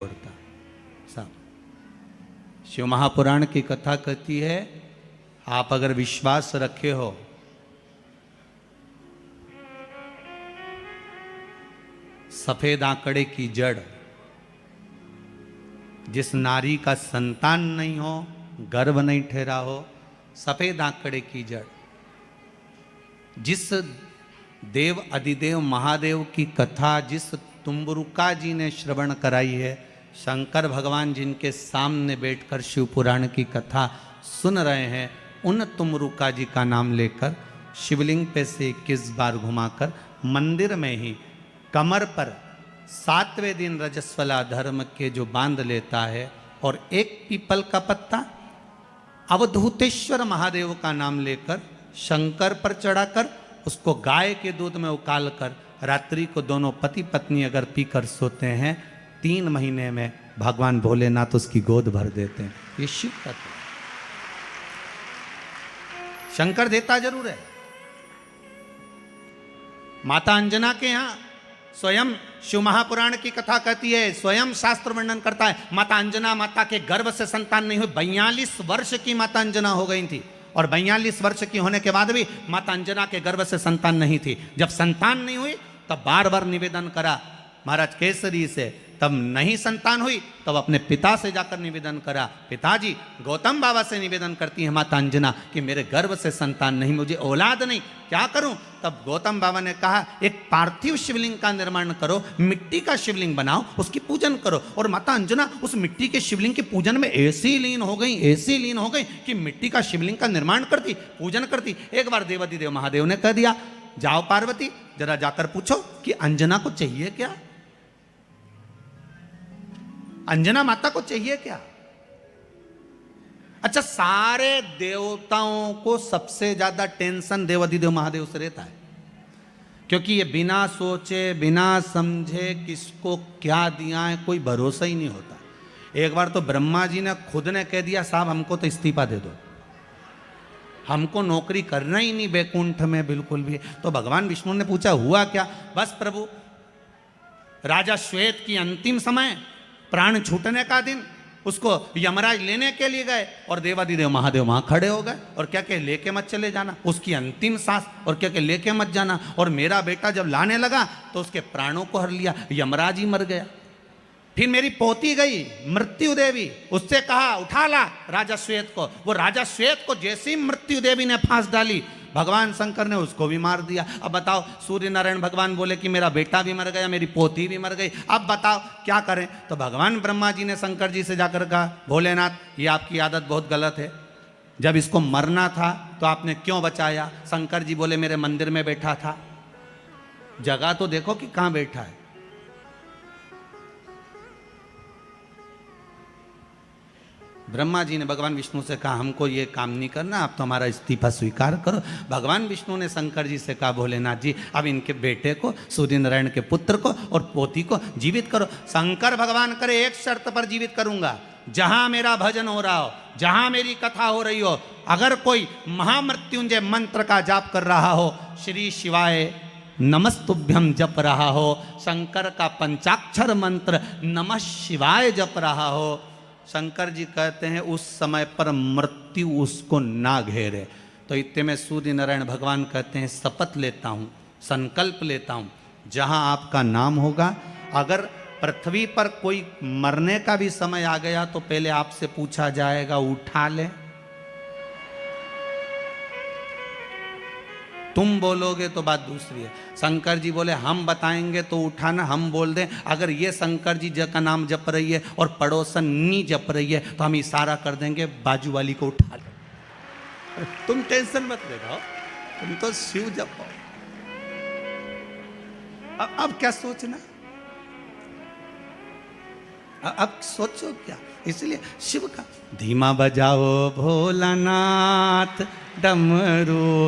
छोड़ता सब। शिव महापुराण की कथा कहती है, आप अगर विश्वास रखे हो सफेद आंकड़े की जड़, जिस नारी का संतान नहीं हो, गर्भ नहीं ठहरा हो, सफेद आंकड़े की जड़, जिस देव अधिदेव महादेव की कथा जिस तुम्बरुका जी ने श्रवण कराई है, शंकर भगवान जिनके सामने बैठकर शिव पुराण की कथा सुन रहे हैं, उन तुमरुका जी का नाम लेकर शिवलिंग पे से 21 बार घुमाकर मंदिर में ही कमर पर 7वें दिन रजस्वला धर्म के जो बांध लेता है और एक पीपल का पत्ता अवधूतेश्वर महादेव का नाम लेकर शंकर पर चढ़ाकर उसको गाय के दूध में उकाल कर रात्रि को दोनों पति पत्नी अगर पीकर सोते हैं, 3 महीने में भगवान भोलेनाथ उसकी गोद भर देते हैं। ये शिव तत्व। शंकर देता जरूर है। माता अंजना के यहां स्वयं शिव महापुराण की कथा कहती है, स्वयं शास्त्र वर्णन करता है, माता अंजना माता के गर्भ से संतान नहीं हुई। 42 वर्ष की माता अंजना हो गई थी और 42 वर्ष की होने के बाद भी माता अंजना के गर्भ से संतान नहीं थी। जब संतान नहीं हुई तब बार बार निवेदन करा महाराज केसरी से, तब नहीं संतान हुई तब अपने पिता से जाकर निवेदन करा। पिताजी गौतम बाबा से निवेदन करती है माता अंजना कि मेरे गर्भ से संतान नहीं, मुझे औलाद नहीं, क्या करूं? तब गौतम बाबा ने कहा एक पार्थिव शिवलिंग का निर्माण करो, मिट्टी का शिवलिंग बनाओ, उसकी पूजन करो। और माता अंजना उस मिट्टी के शिवलिंग के पूजन में ऐसी लीन हो गई कि मिट्टी का शिवलिंग का निर्माण करती, पूजन करती। एक बार देवाधिदेव महादेव ने कह दिया, जाओ पार्वती जरा जाकर पूछो कि अंजना को चाहिए क्या, अंजना माता को चाहिए क्या। अच्छा, सारे देवताओं को सबसे ज्यादा टेंशन देवाधिदेव महादेव से रहता है, क्योंकि ये बिना सोचे बिना समझे किसको क्या दिया है कोई भरोसा ही नहीं होता। एक बार तो ब्रह्मा जी ने खुद ने कह दिया, साहब हमको तो इस्तीफा दे दो, हमको नौकरी करना ही नहीं बैकुंठ में बिल्कुल भी। तो भगवान विष्णु ने पूछा हुआ क्या? बस प्रभु, राजा श्वेत की अंतिम समय, प्राण छूटने का दिन, उसको यमराज लेने के लिए गए और देवाधिदेव महादेव वहां खड़े हो गए और क्या क्या लेके मत चले जाना, उसकी अंतिम सांस, और क्या क्या लेके मत जाना। और मेरा बेटा जब लाने लगा तो उसके प्राणों को हर लिया, यमराज ही मर गया। फिर मेरी पोती गई मृत्यु देवी, उससे कहा उठा ला राजा श्वेत को। वो राजा श्वेत को जैसी मृत्यु देवी ने फांस डाली, भगवान शंकर ने उसको भी मार दिया। अब बताओ, सूर्य नारायण भगवान बोले कि मेरा बेटा भी मर गया, मेरी पोती भी मर गई, अब बताओ क्या करें? तो भगवान ब्रह्मा जी ने शंकर जी से जाकर कहा, भोलेनाथ ये आपकी आदत बहुत गलत है, जब इसको मरना था तो आपने क्यों बचाया? शंकर जी बोले मेरे मंदिर में बैठा था, जगह तो देखो कि कहां बैठा है। ब्रह्मा जी ने भगवान विष्णु से कहा हमको ये काम नहीं करना, आप तो हमारा इस्तीफा स्वीकार करो। भगवान विष्णु ने शंकर जी से कहा, भोलेनाथ जी अब इनके बेटे को, सूर्य नारायण के पुत्र को और पोती को जीवित करो। शंकर भगवान करे एक शर्त पर जीवित करूंगा, जहां मेरा भजन हो रहा हो, जहां मेरी कथा हो रही हो, अगर कोई महामृत्युंजय मंत्र का जाप कर रहा हो, श्री शिवाय नमस्तुभ्यम जप रहा हो, शंकर का पंचाक्षर मंत्र नमः शिवाय जप रहा हो, शंकर जी कहते हैं उस समय पर मृत्यु उसको ना घेरे। तो इतने में सूर्य नारायण भगवान कहते हैं शपथ लेता हूँ, संकल्प लेता हूँ, जहाँ आपका नाम होगा, अगर पृथ्वी पर कोई मरने का भी समय आ गया तो पहले आपसे पूछा जाएगा उठा ले, तुम बोलोगे तो बात दूसरी है। शंकर जी बोले हम बताएंगे तो उठाना, हम बोल दें अगर ये शंकर जी का नाम जप रही है और पड़ोसन नी जप रही है तो हम इशारा कर देंगे बाजू वाली को उठा ले। तुम टेंशन मत ले रहो, तुम तो शिव जपो। अब क्या सोचना, अब सोचो क्या? इसलिए शिव का धीमा बजाओ भोलानाथ डमरू।